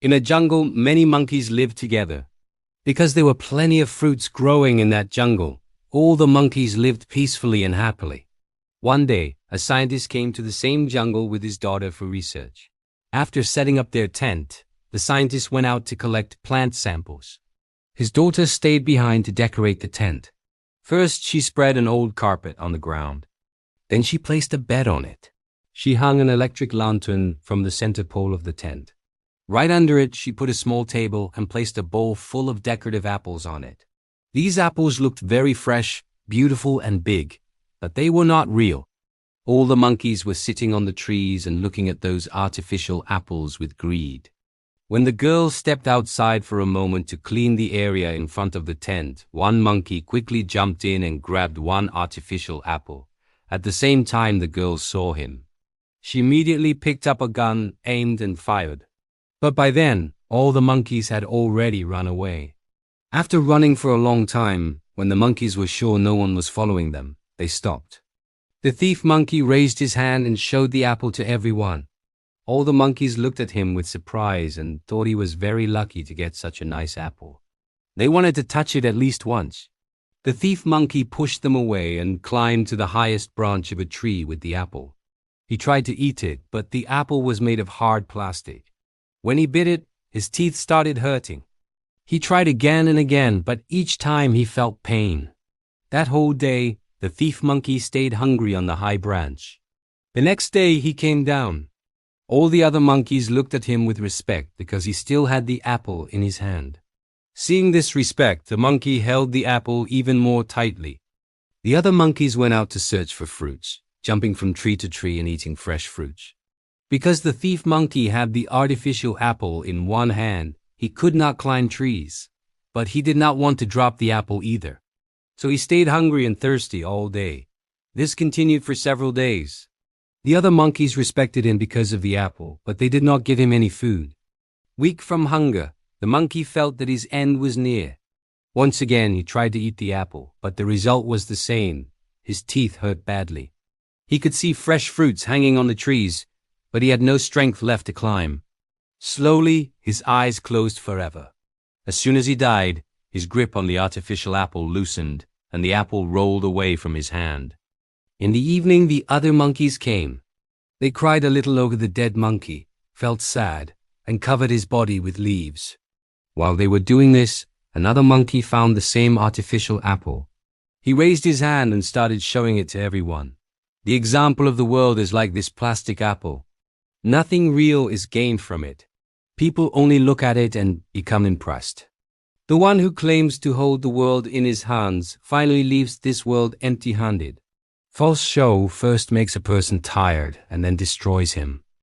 In a jungle, many monkeys lived together. Because there were plenty of fruits growing in that jungle, all the monkeys lived peacefully and happily. One day, a scientist came to the same jungle with his daughter for research. After setting up their tent, the scientist went out to collect plant samples. His daughter stayed behind to decorate the tent. First, she spread an old carpet on the ground. Then she placed a bed on it. She hung an electric lantern from the center pole of the tent. Right under it, she put a small table and placed a bowl full of decorative apples on it. These apples looked very fresh, beautiful, and big, but they were not real. All the monkeys were sitting on the trees and looking at those artificial apples with greed. When the girl stepped outside for a moment to clean the area in front of the tent, one monkey quickly jumped in and grabbed one artificial apple. At the same time, the girl saw him. She immediately picked up a gun, aimed, and fired. But by then, all the monkeys had already run away. After running for a long time, when the monkeys were sure no one was following them, they stopped. The thief monkey raised his hand and showed the apple to everyone. All the monkeys looked at him with surprise and thought he was very lucky to get such a nice apple. They wanted to touch it at least once. The thief monkey pushed them away and climbed to the highest branch of a tree with the apple. He tried to eat it, but the apple was made of hard plastic. When he bit it, his teeth started hurting. He tried again and again, but each time he felt pain. That whole day, the thief monkey stayed hungry on the high branch. The next day, he came down. All the other monkeys looked at him with respect because he still had the apple in his hand. Seeing this respect, the monkey held the apple even more tightly. The other monkeys went out to search for fruits, jumping from tree to tree and eating fresh fruits. Because the thief monkey had the artificial apple in one hand, he could not climb trees. But he did not want to drop the apple either. So he stayed hungry and thirsty all day. This continued for several days. The other monkeys respected him because of the apple, but they did not give him any food. Weak from hunger, the monkey felt that his end was near. Once again, he tried to eat the apple, but the result was the same. His teeth hurt badly. He could see fresh fruits hanging on the trees, but he had no strength left to climb. Slowly, his eyes closed forever. As soon as he died, his grip on the artificial apple loosened, and the apple rolled away from his hand. In the evening, the other monkeys came. They cried a little over the dead monkey, felt sad, and covered his body with leaves. While they were doing this, another monkey found the same artificial apple. He raised his hand and started showing it to everyone. The example of the world is like this plastic apple. Nothing real is gained from it. People only look at it and become impressed. The one who claims to hold the world in his hands finally leaves this world empty-handed. False show first makes a person tired and then destroys him.